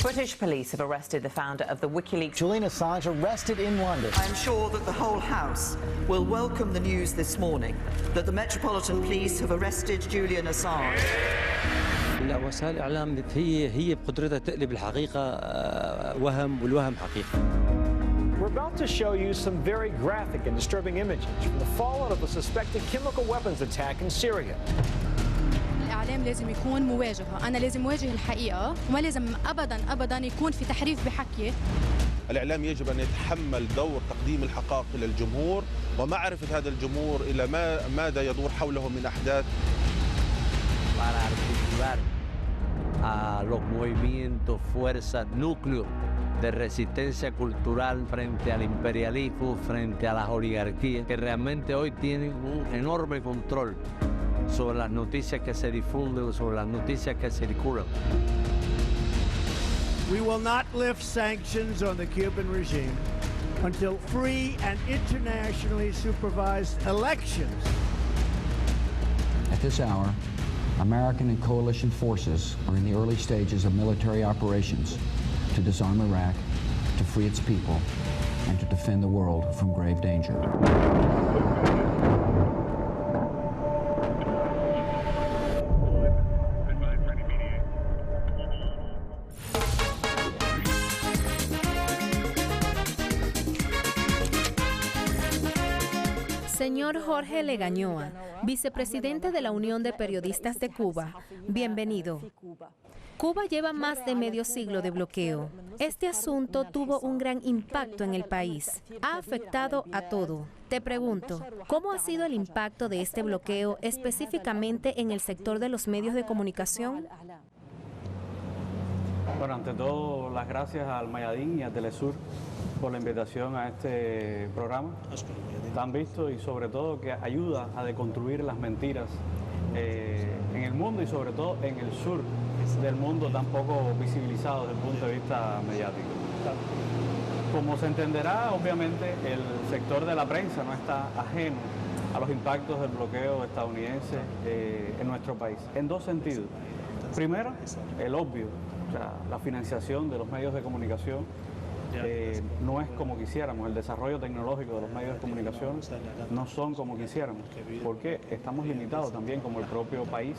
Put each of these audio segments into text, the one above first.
British police have arrested the founder of the WikiLeaks. Julian Assange arrested in London. I am sure that the whole House will welcome the news this morning that the Metropolitan Police have arrested Julian Assange. وسائل الإعلام هي بقدرتها تقلب الحقيقة وهم والوهم حقيقة. We're about to show you some very graphic and disturbing images from the fallout of a suspected chemical weapons attack in Syria. الإعلام لازم يكون مواجهة، أنا لازم أواجه الحقيقة وما لازم أبداً يكون في تحريف بحكي. الإعلام يجب أن يتحمل دور تقديم الحقائق للجمهور ومعرفة هذا الجمهور إلى ماذا يدور حوله من أحداث. Para articular a los movimientos, fuerzas, núcleos de resistencia cultural frente al imperialismo, frente a las oligarquías, que realmente hoy tienen un enorme control sobre las noticias que se difunden, sobre las noticias que circulan. We will not lift sanctions on the Cuban regime until free and internationally supervised elections. At this hour, American and coalition forces are in the early stages of military operations to disarm Iraq, to free its people, and to defend the world from grave danger. Señor Jorge Legañoa, vicepresidente de la Unión de Periodistas de Cuba, bienvenido. Cuba lleva más de medio siglo de bloqueo. Este asunto tuvo un gran impacto en el país. Ha afectado a todo. Te pregunto, ¿cómo ha sido el impacto de este bloqueo específicamente en el sector de los medios de comunicación? Bueno, ante todo, las gracias al Mayadín y a Telesur por la invitación a este programa tan visto y sobre todo que ayuda a deconstruir las mentiras en el mundo y sobre todo en el sur del mundo tan poco visibilizado desde el punto de vista mediático. Como se entenderá, obviamente el sector de la prensa no está ajeno a los impactos del bloqueo estadounidense en nuestro país, en dos sentidos. Primero, el obvio, o sea, la financiación de los medios de comunicación no es como quisiéramos, el desarrollo tecnológico de los medios de comunicación no son como quisiéramos, porque estamos limitados también como el propio país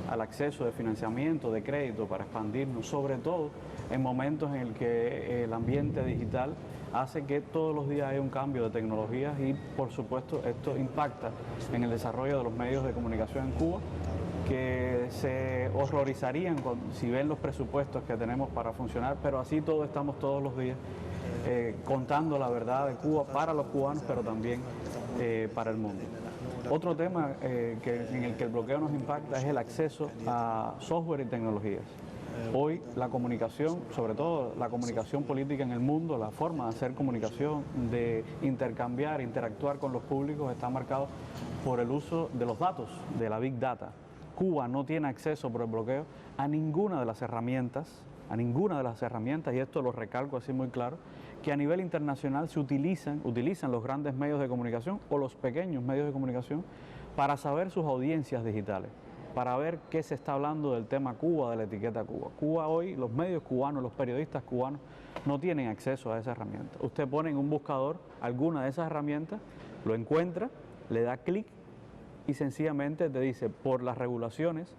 al acceso de financiamiento, de crédito para expandirnos, sobre todo en momentos en el que el ambiente digital hace que todos los días haya un cambio de tecnologías y por supuesto esto impacta en el desarrollo de los medios de comunicación en Cuba, que se horrorizarían si ven los presupuestos que tenemos para funcionar, pero así todo estamos todos los días contando la verdad de Cuba para los cubanos, pero también para el mundo. Otro tema en el que el bloqueo nos impacta es el acceso a software y tecnologías. Hoy la comunicación, sobre todo la comunicación política en el mundo, la forma de hacer comunicación, de intercambiar, interactuar con los públicos está marcado por el uso de los datos, de la Big Data. Cuba no tiene acceso por el bloqueo a ninguna de las herramientas, y esto lo recalco así muy claro, que a nivel internacional se utilizan los grandes medios de comunicación o los pequeños medios de comunicación para saber sus audiencias digitales, para ver qué se está hablando del tema Cuba, de la etiqueta Cuba. Cuba hoy, los medios cubanos, los periodistas cubanos no tienen acceso a esa herramienta. Usted pone en un buscador alguna de esas herramientas, lo encuentra, le da clic y sencillamente te dice por las regulaciones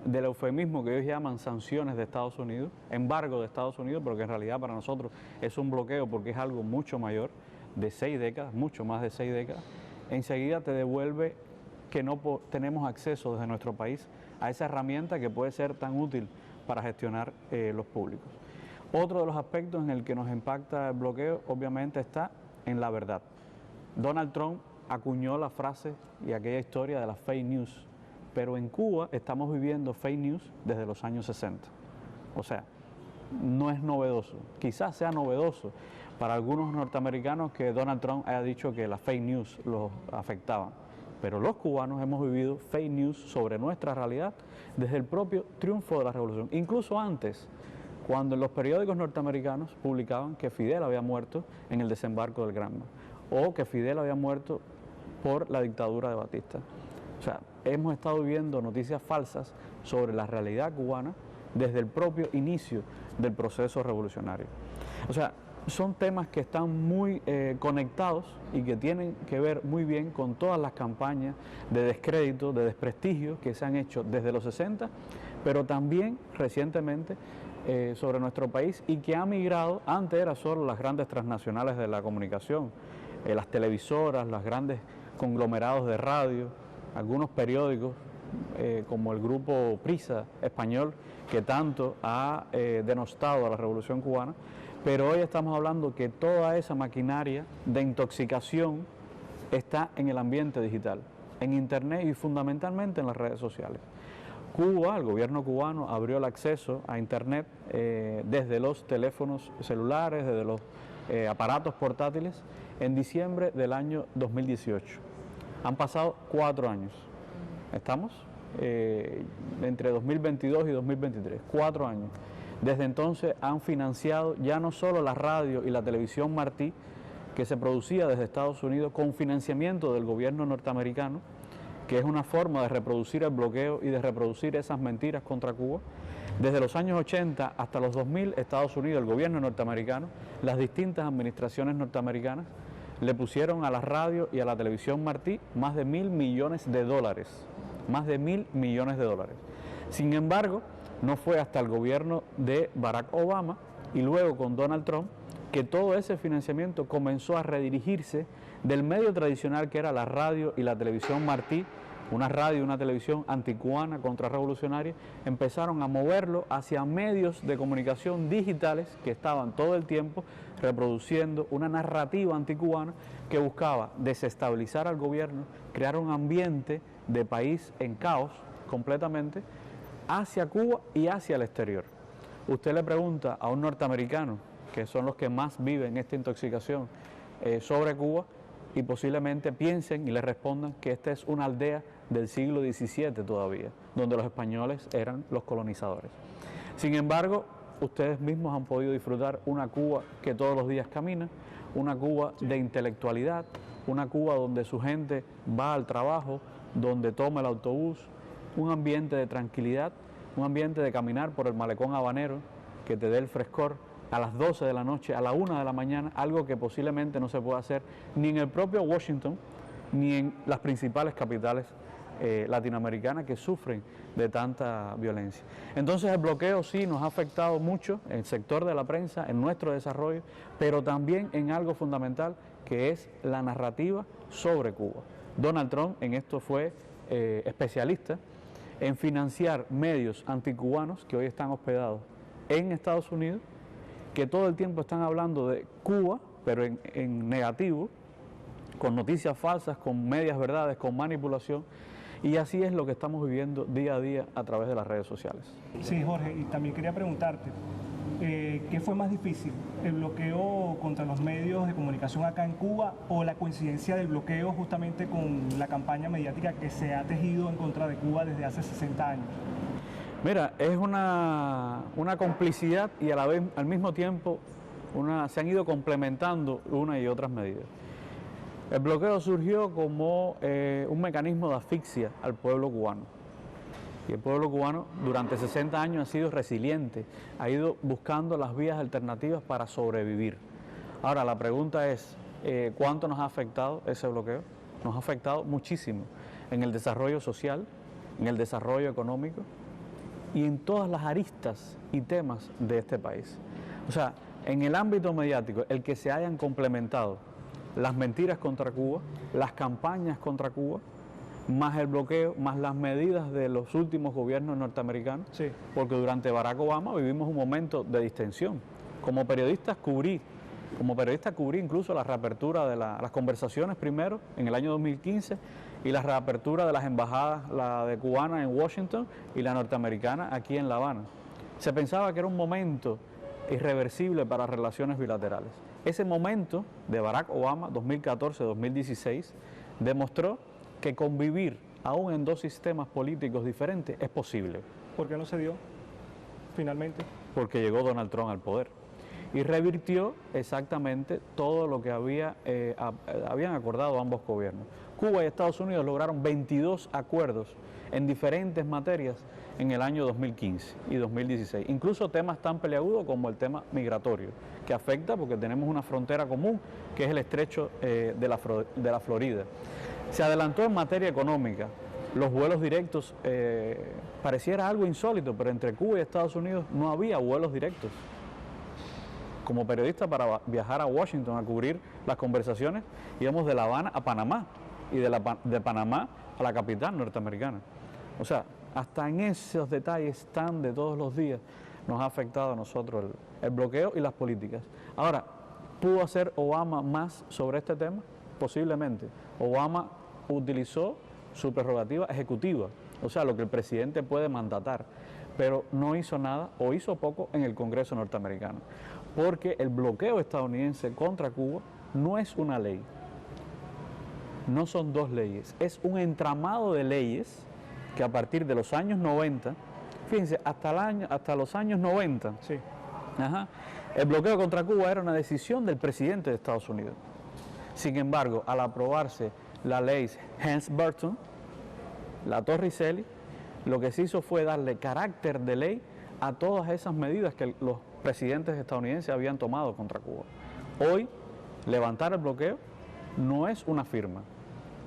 del eufemismo que ellos llaman sanciones de Estados Unidos, embargo de Estados Unidos, pero que en realidad para nosotros es un bloqueo porque es algo mucho mayor, de 6 décadas, mucho más de 6 décadas, enseguida te devuelve que no tenemos acceso desde nuestro país a esa herramienta que puede ser tan útil para gestionar los públicos. Otro de los aspectos en el que nos impacta el bloqueo obviamente está en la verdad. Donald Trump acuñó la frase y aquella historia de las fake news, pero en Cuba estamos viviendo fake news desde los años 60. O sea, no es novedoso. Quizás sea novedoso para algunos norteamericanos que Donald Trump haya dicho que las fake news los afectaban, pero los cubanos hemos vivido fake news sobre nuestra realidad desde el propio triunfo de la revolución, incluso antes, cuando en los periódicos norteamericanos publicaban que Fidel había muerto en el desembarco del Granma o que Fidel había muerto por la dictadura de Batista. O sea, hemos estado viviendo noticias falsas sobre la realidad cubana desde el propio inicio del proceso revolucionario. O sea, son temas que están muy conectados y que tienen que ver muy bien con todas las campañas de descrédito, de desprestigio que se han hecho desde los 60, pero también recientemente sobre nuestro país y que ha migrado. Antes era solo las grandes transnacionales de la comunicación, las televisoras, los grandes conglomerados de radio, algunos periódicos como el grupo Prisa español, que tanto ha denostado a la Revolución Cubana, pero hoy estamos hablando que toda esa maquinaria de intoxicación está en el ambiente digital, en Internet y fundamentalmente en las redes sociales. Cuba, el gobierno cubano, abrió el acceso a Internet desde los teléfonos celulares, desde los aparatos portátiles, en diciembre del año 2018. Han pasado 4 años. Estamos entre 2022 y 2023, 4 años. Desde entonces han financiado ya no solo la radio y la televisión Martí, que se producía desde Estados Unidos con financiamiento del gobierno norteamericano, que es una forma de reproducir el bloqueo y de reproducir esas mentiras contra Cuba. Desde los años 80 hasta los 2000, Estados Unidos, el gobierno norteamericano, las distintas administraciones norteamericanas, le pusieron a la radio y a la televisión Martí más de $1.000 millones, más de $1.000 millones. Sin embargo, no fue hasta el gobierno de Barack Obama y luego con Donald Trump que todo ese financiamiento comenzó a redirigirse del medio tradicional que era la radio y la televisión Martí, una radio y una televisión anticubana, contrarrevolucionaria, empezaron a moverlo hacia medios de comunicación digitales que estaban todo el tiempo reproduciendo una narrativa anticubana que buscaba desestabilizar al gobierno, crear un ambiente de país en caos completamente hacia Cuba y hacia el exterior. Usted le pregunta a un norteamericano, que son los que más viven esta intoxicación sobre Cuba, y posiblemente piensen y le respondan que esta es una aldea del siglo XVII todavía, donde los españoles eran los colonizadores. Sin embargo, ustedes mismos han podido disfrutar una Cuba que todos los días camina, una Cuba de intelectualidad, una Cuba donde su gente va al trabajo, donde toma el autobús, un ambiente de tranquilidad, un ambiente de caminar por el malecón habanero que te dé el frescor a las 12 de la noche, a la 1 de la mañana, algo que posiblemente no se pueda hacer ni en el propio Washington, ni en las principales capitales latinoamericanas que sufren de tanta violencia. Entonces el bloqueo sí nos ha afectado mucho en el sector de la prensa, en nuestro desarrollo, pero también en algo fundamental que es la narrativa sobre Cuba. Donald Trump en esto fue especialista en financiar medios anticubanos que hoy están hospedados en Estados Unidos, que todo el tiempo están hablando de Cuba, pero en negativo, con noticias falsas, con medias verdades, con manipulación, y así es lo que estamos viviendo día a día a través de las redes sociales. Sí, Jorge, y también quería preguntarte, ¿qué fue más difícil, el bloqueo contra los medios de comunicación acá en Cuba o la coincidencia del bloqueo justamente con la campaña mediática que se ha tejido en contra de Cuba desde hace 60 años? Mira, es una complicidad y al mismo tiempo se han ido complementando una y otras medidas. El bloqueo surgió como un mecanismo de asfixia al pueblo cubano. Y el pueblo cubano durante 60 años ha sido resiliente, ha ido buscando las vías alternativas para sobrevivir. Ahora, la pregunta es, ¿cuánto nos ha afectado ese bloqueo? Nos ha afectado muchísimo en el desarrollo social, en el desarrollo económico y en todas las aristas y temas de este país. O sea, en el ámbito mediático, el que se hayan complementado las mentiras contra Cuba, las campañas contra Cuba, más el bloqueo, más las medidas de los últimos gobiernos norteamericanos, sí, porque durante Barack Obama vivimos un momento de distensión. Como periodista cubrí incluso la reapertura de las conversaciones primero en el año 2015 y la reapertura de las embajadas, la de cubana en Washington y la norteamericana aquí en La Habana. Se pensaba que era un momento irreversible para relaciones bilaterales. Ese momento de Barack Obama, 2014-2016, demostró que convivir aún en dos sistemas políticos diferentes es posible. ¿Por qué no se dio finalmente? Porque llegó Donald Trump al poder y revirtió exactamente todo lo que habían acordado ambos gobiernos. Cuba y Estados Unidos lograron 22 acuerdos en diferentes materias en el año 2015 y 2016. Incluso temas tan peliagudos como el tema migratorio, que afecta porque tenemos una frontera común, que es el estrecho de la Florida. Se adelantó en materia económica. Los vuelos directos pareciera algo insólito, pero entre Cuba y Estados Unidos no había vuelos directos. Como periodista, para viajar a Washington a cubrir las conversaciones, íbamos de La Habana a Panamá y de Panamá a la capital norteamericana. O sea, hasta en esos detalles tan de todos los días nos ha afectado a nosotros el bloqueo y las políticas. Ahora, ¿pudo hacer Obama más sobre este tema? Posiblemente. Obama utilizó su prerrogativa ejecutiva, o sea, lo que el presidente puede mandatar, pero no hizo nada o hizo poco en el Congreso norteamericano, porque el bloqueo estadounidense contra Cuba no es una ley, no son dos leyes, es un entramado de leyes que a partir de los años 90, fíjense, hasta los años 90, sí. El bloqueo contra Cuba era una decisión del presidente de Estados Unidos. Sin embargo, al aprobarse la ley Helms-Burton, la Torricelli, lo que se hizo fue darle carácter de ley a todas esas medidas que los presidentes estadounidenses habían tomado contra Cuba. Hoy, levantar el bloqueo no es una firma,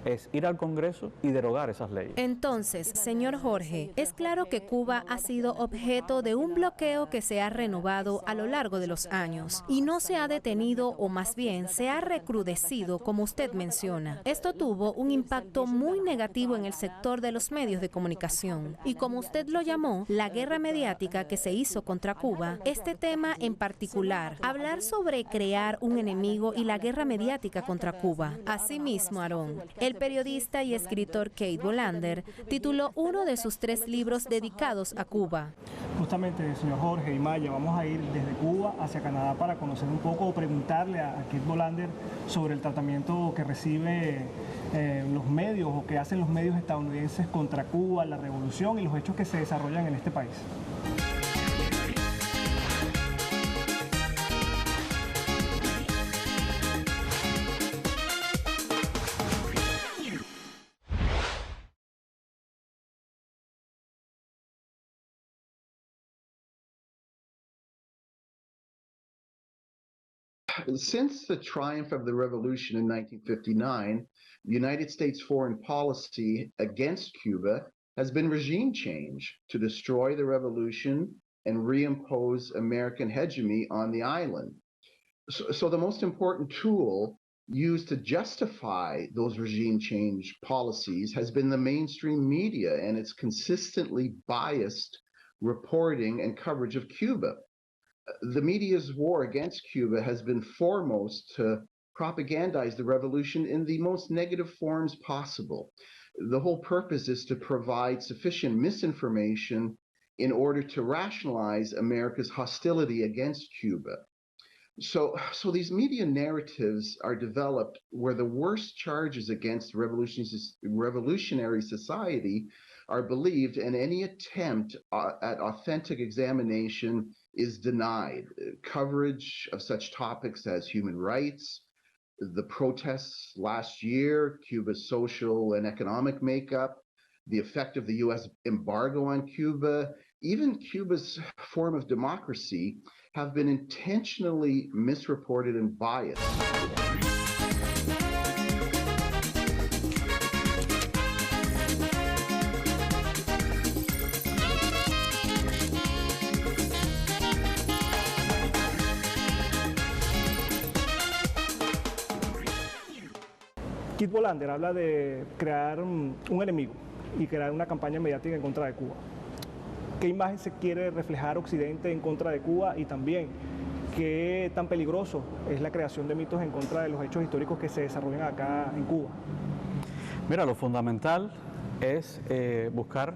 es ir al Congreso y derogar esas leyes. Entonces, señor Jorge, es claro que Cuba ha sido objeto de un bloqueo que se ha renovado a lo largo de los años y no se ha detenido, o más bien se ha recrudecido, como usted menciona. Esto tuvo un impacto muy negativo en el sector de los medios de comunicación y, como usted lo llamó, la guerra mediática que se hizo contra Cuba. Este tema en particular, hablar sobre crear un enemigo y la guerra mediática contra Cuba. Asimismo, Aarón, el periodista y escritor Kate Bolander tituló uno de sus 3 libros dedicados a Cuba. Justamente, señor Jorge y Maya, vamos a ir desde Cuba hacia Canadá para conocer un poco o preguntarle a Kate Bolander sobre el tratamiento que recibe los medios o que hacen los medios estadounidenses contra Cuba, la revolución y los hechos que se desarrollan en este país. Since the triumph of the revolution in 1959, the United States foreign policy against Cuba has been regime change to destroy the revolution and reimpose American hegemony on the island. So the most important tool used to justify those regime change policies has been the mainstream media and its consistently biased reporting and coverage of Cuba. The media's war against Cuba has been foremost to propagandize the revolution in the most negative forms possible. The whole purpose is to provide sufficient misinformation in order to rationalize America's hostility against Cuba. So these media narratives are developed where the worst charges against revolutionary society are believed, and any attempt at authentic examination is denied. Coverage of such topics as human rights, the protests last year, Cuba's social and economic makeup, the effect of the U.S. embargo on Cuba, even Cuba's form of democracy have been intentionally misreported and biased. Kate Bolander habla de crear un enemigo y crear una campaña mediática en contra de Cuba. ¿Qué imagen se quiere reflejar Occidente en contra de Cuba y también qué tan peligroso es la creación de mitos en contra de los hechos históricos que se desarrollan acá en Cuba? Mira, lo fundamental es buscar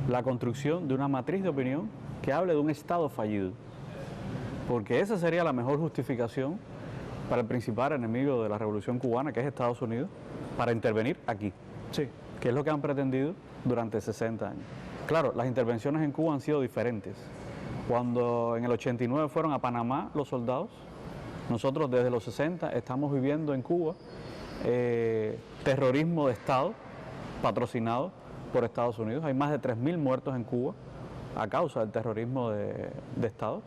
la construcción de una matriz de opinión que hable de un Estado fallido, porque esa sería la mejor justificación para el principal enemigo de la revolución cubana, que es Estados Unidos, para intervenir aquí, sí, que es lo que han pretendido durante 60 años. Claro, las intervenciones en Cuba han sido diferentes. Cuando en el 89 fueron a Panamá los soldados, nosotros desde los 60 estamos viviendo en Cuba terrorismo de Estado patrocinado por Estados Unidos. Hay más de 3.000 muertos en Cuba a causa del terrorismo de Estado,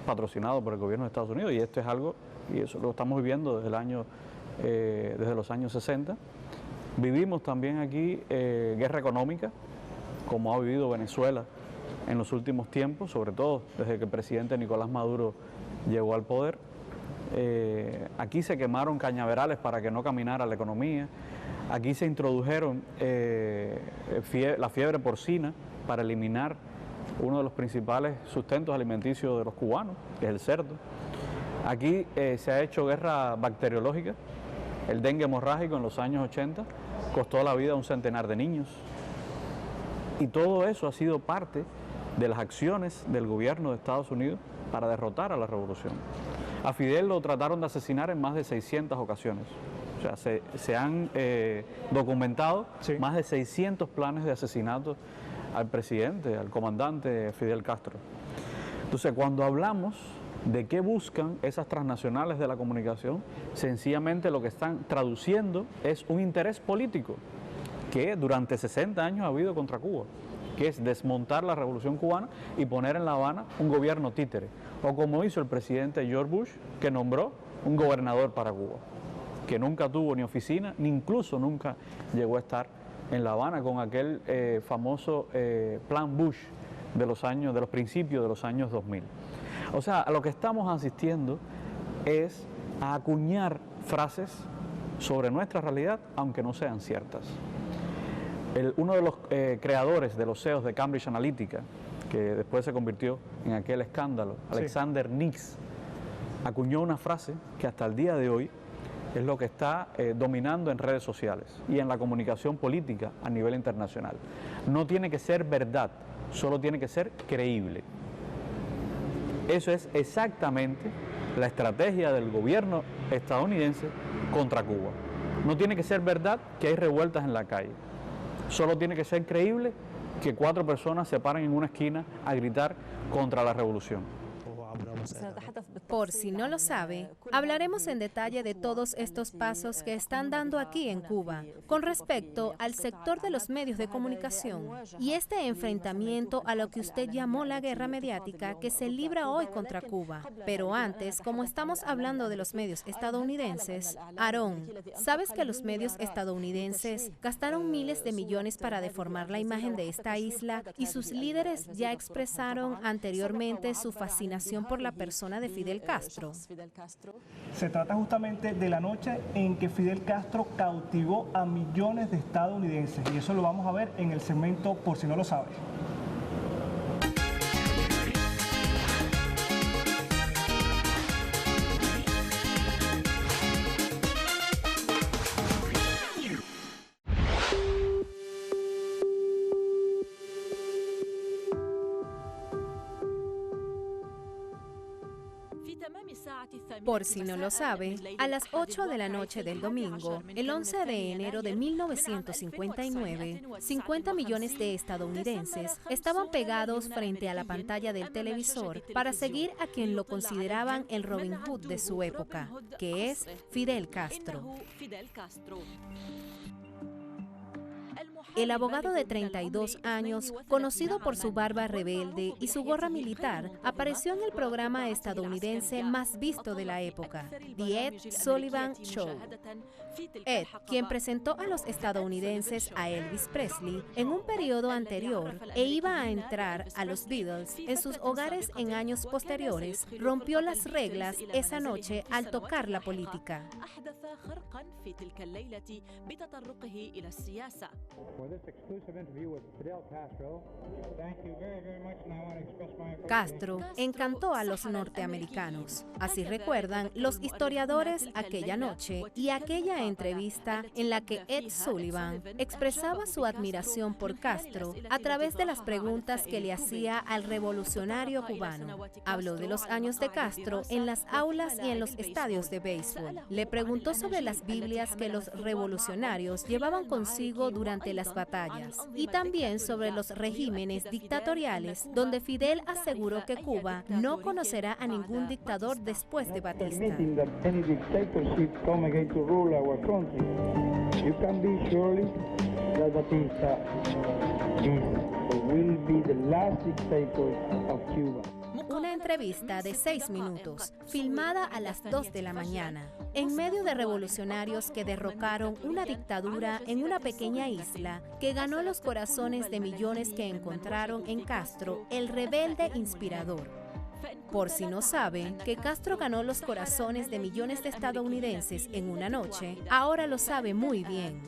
patrocinado por el gobierno de Estados Unidos, y esto es algo, y eso lo estamos viviendo desde los años 60. Vivimos también aquí guerra económica, como ha vivido Venezuela en los últimos tiempos, sobre todo desde que el presidente Nicolás Maduro llegó al poder. Aquí se quemaron cañaverales para que no caminara la economía. Aquí se introdujeron la fiebre porcina para eliminar uno de los principales sustentos alimenticios de los cubanos, que es el cerdo. Aquí se ha hecho guerra bacteriológica. El dengue hemorrágico en los años 80 costó la vida a un centenar de niños. Y todo eso ha sido parte de las acciones del gobierno de Estados Unidos para derrotar a la revolución. A Fidel lo trataron de asesinar en más de 600 ocasiones. O sea, se han documentado más de 600 planes de asesinato al presidente, al comandante Fidel Castro. Entonces, cuando hablamos de qué buscan esas transnacionales de la comunicación, sencillamente lo que están traduciendo es un interés político que durante 60 años ha habido contra Cuba, que es desmontar la revolución cubana y poner en La Habana un gobierno títere, o como hizo el presidente George Bush, que nombró un gobernador para Cuba, que nunca tuvo ni oficina, ni incluso nunca llegó a estar en La Habana con aquel famoso plan Bush de los principios de los años 2000. O sea, a lo que estamos asistiendo es a acuñar frases sobre nuestra realidad, aunque no sean ciertas. Uno de los creadores de los CEOs de Cambridge Analytica, que después se convirtió en aquel escándalo, Alexander Nix, acuñó una frase que hasta el día de hoy es lo que está dominando en redes sociales y en la comunicación política a nivel internacional. No tiene que ser verdad, solo tiene que ser creíble. Eso es exactamente la estrategia del gobierno estadounidense contra Cuba. No tiene que ser verdad que hay revueltas en la calle. Solo tiene que ser creíble que 4 personas se paran en una esquina a gritar contra la revolución. Por si no lo sabe, hablaremos en detalle de todos estos pasos que están dando aquí en Cuba con respecto al sector de los medios de comunicación y este enfrentamiento a lo que usted llamó la guerra mediática que se libra hoy contra Cuba. Pero antes, como estamos hablando de los medios estadounidenses, Aarón, ¿sabes que los medios estadounidenses gastaron miles de millones para deformar la imagen de esta isla y sus líderes ya expresaron anteriormente su fascinación por la persona de Fidel Castro? Se trata justamente de la noche en que Fidel Castro cautivó a millones de estadounidenses, y eso lo vamos a ver en el segmento Por si no lo sabes. Por si no lo sabe, a las 8 de la noche del domingo, el 11 de enero de 1959, 50 millones de estadounidenses estaban pegados frente a la pantalla del televisor para seguir a quien lo consideraban el Robin Hood de su época, que es Fidel Castro. El abogado de 32 años, conocido por su barba rebelde y su gorra militar, apareció en el programa estadounidense más visto de la época, The Ed Sullivan Show. Ed, quien presentó a los estadounidenses a Elvis Presley en un periodo anterior e iba a entrar a los Beatles en sus hogares en años posteriores, rompió las reglas esa noche al tocar la política. Castro encantó a los norteamericanos. Así recuerdan los historiadores aquella noche y aquella entrevista en la que Ed Sullivan expresaba su admiración por Castro a través de las preguntas que le hacía al revolucionario cubano. Habló de los años de Castro en las aulas y en los estadios de béisbol. Le preguntó sobre las Biblias que los revolucionarios llevaban consigo durante las batallas y también sobre los regímenes dictatoriales donde Fidel aseguró que Cuba no conocerá a ningún dictador después de Batista. General Batista will be the last dictator of Cuba. Una entrevista de 6 minutos, filmada a las 2 de la mañana, en medio de revolucionarios que derrocaron una dictadura en una pequeña isla que ganó los corazones de millones que encontraron en Castro el rebelde inspirador. Por si no saben que Castro ganó los corazones de millones de estadounidenses en una noche, ahora lo sabe muy bien.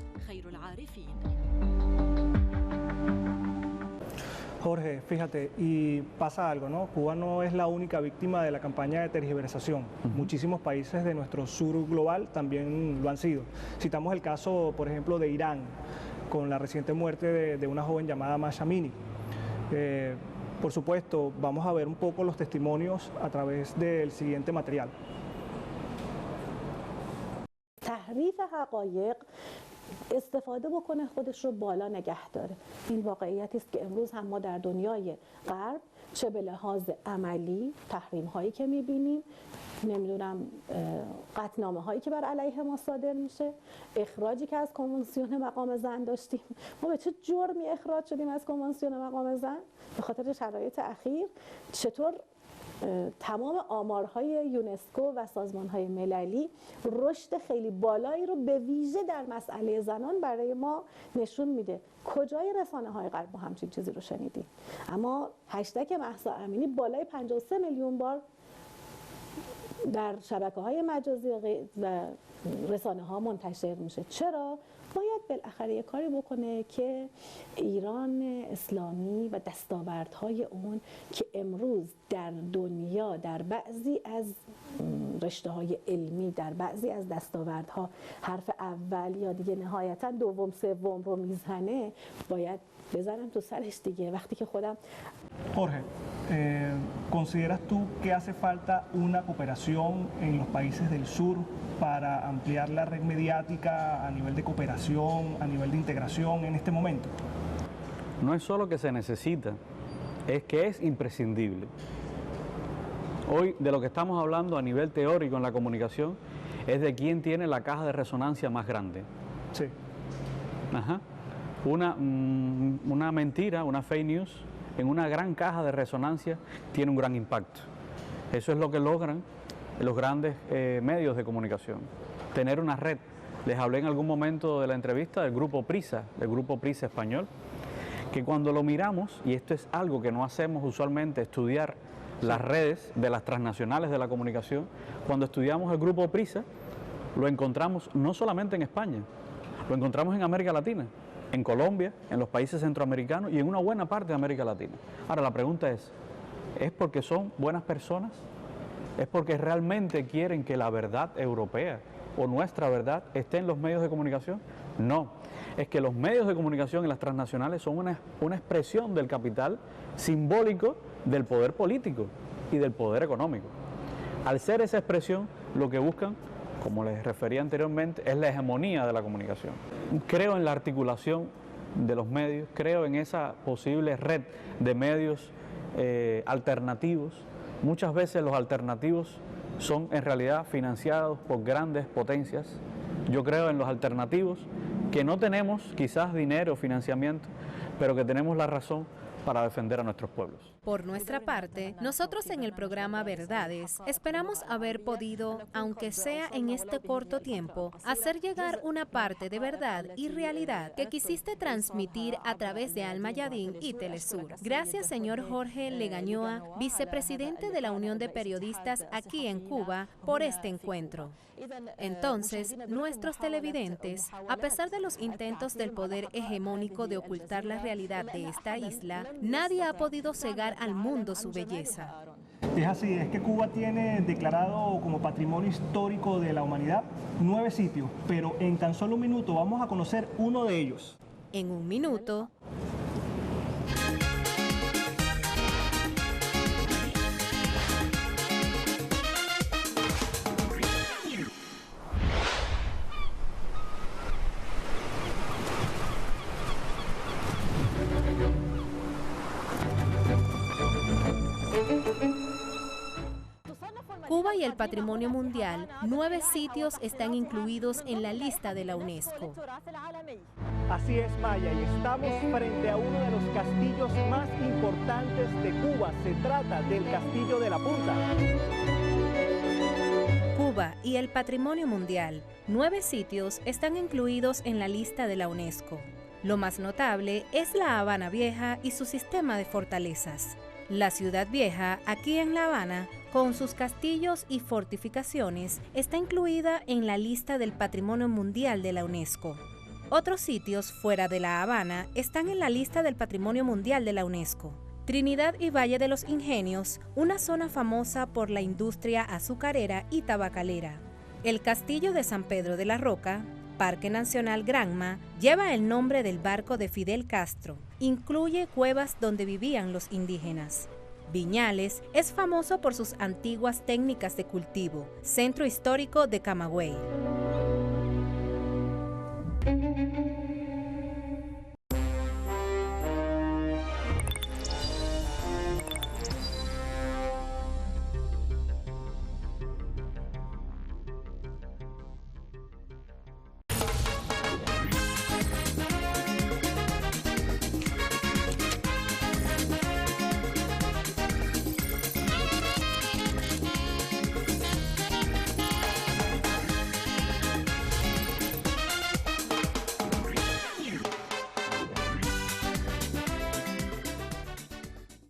Jorge, fíjate, y pasa algo, ¿no? Cuba no es la única víctima de la campaña de tergiversación. Muchísimos países de nuestro sur global también lo han sido. Citamos el caso, por ejemplo, de Irán, con la reciente muerte de una joven llamada Masha Amini. Por supuesto, vamos a ver un poco los testimonios a través del siguiente material. تحریف حقایق استفاده بکنه خودش رو بالا نگه داره. این واقعیتی است که امروز هم ما در دنیای غرب چه به لحاظ عملی تحریم هایی که میبینیم، نمیدونم قطعنامه هایی که بر علیه ما صادر میشه، اخراجی که از کنوانسیون مقام زن داشتیم. ما به چه جرمی اخراج شدیم از کنوانسیون مقام زن؟ به خاطر شرایط اخیر. چطور تمام آمارهای یونسکو و سازمانهای مللی رشد خیلی بالایی رو به ویژه در مسئله زنان برای ما نشون میده. کجای رسانه‌های غرب ما همچین چیزی رو شنیدیم؟ اما هشتگ مهسا امینی بالای 53 میلیون بار در شبکه‌های مجازی و رسانه‌ها منتشر میشه. چرا؟ باید بالاخره یک کاری بکنه که ایران اسلامی و دستاوردهای اون که امروز در دنیا در بعضی از رشته‌های علمی، در بعضی از دستاوردها حرف اول یا دیگه نهایتا دوم سوم رو میزنه، باید بزنم تو سرش دیگه. وقتی که خودم Jorge, ¿consideras tú que hace falta una cooperación en los países del sur para ampliar la red mediática a nivel de cooperación, a nivel de integración en este momento? No es solo que se necesita, es que es imprescindible. Hoy de lo que estamos hablando a nivel teórico en la comunicación es de quién tiene la caja de resonancia más grande. Sí. Ajá. Una mentira, una fake news, en una gran caja de resonancia tiene un gran impacto. Eso es lo que logran los grandes medios de comunicación, tener una red. Les hablé en algún momento de la entrevista del Grupo Prisa español, que cuando lo miramos, y esto es algo que no hacemos usualmente, estudiar las redes de las transnacionales de la comunicación, cuando estudiamos el Grupo Prisa, lo encontramos no solamente en España, lo encontramos en América Latina, en Colombia, en los países centroamericanos y en una buena parte de América Latina. Ahora la pregunta ¿es porque son buenas personas? ¿Es porque realmente quieren que la verdad europea o nuestra verdad esté en los medios de comunicación? No, es que los medios de comunicación en las transnacionales son una expresión del capital simbólico del poder político y del poder económico. Al ser esa expresión, lo que buscan, como les refería anteriormente, es la hegemonía de la comunicación. Creo en la articulación de los medios, creo en esa posible red de medios alternativos. Muchas veces los alternativos son en realidad financiados por grandes potencias. Yo creo en los alternativos que no tenemos quizás dinero o financiamiento, pero que tenemos la razón para defender a nuestros pueblos. Por nuestra parte, nosotros en el programa Verdades esperamos haber podido, aunque sea en este corto tiempo, hacer llegar una parte de verdad y realidad que quisiste transmitir a través de Al Mayadín y Telesur. Gracias, señor Jorge Legañoa, vicepresidente de la Unión de Periodistas aquí en Cuba, por este encuentro. Entonces, nuestros televidentes, a pesar de los intentos del poder hegemónico de ocultar la realidad de esta isla, nadie ha podido cegar al mundo su belleza. Es así, es que Cuba tiene declarado como patrimonio histórico de la humanidad 9 sitios, pero en tan solo un minuto vamos a conocer uno de ellos. En un minuto, Cuba y el patrimonio mundial, 9 sitios están incluidos en la lista de la UNESCO. Así es, Maya, y estamos frente a uno de los castillos más importantes de Cuba. Se trata del Castillo de la Punta. Cuba y el patrimonio mundial, 9 sitios están incluidos en la lista de la UNESCO. Lo más notable es La Habana Vieja y su sistema de fortalezas. La ciudad vieja, aquí en La Habana, con sus castillos y fortificaciones, está incluida en la lista del Patrimonio Mundial de la UNESCO. Otros sitios fuera de La Habana están en la lista del Patrimonio Mundial de la UNESCO. Trinidad y Valle de los Ingenios, una zona famosa por la industria azucarera y tabacalera. El Castillo de San Pedro de la Roca, Parque Nacional Granma, lleva el nombre del barco de Fidel Castro. Incluye cuevas donde vivían los indígenas. Viñales es famoso por sus antiguas técnicas de cultivo, centro histórico de Camagüey.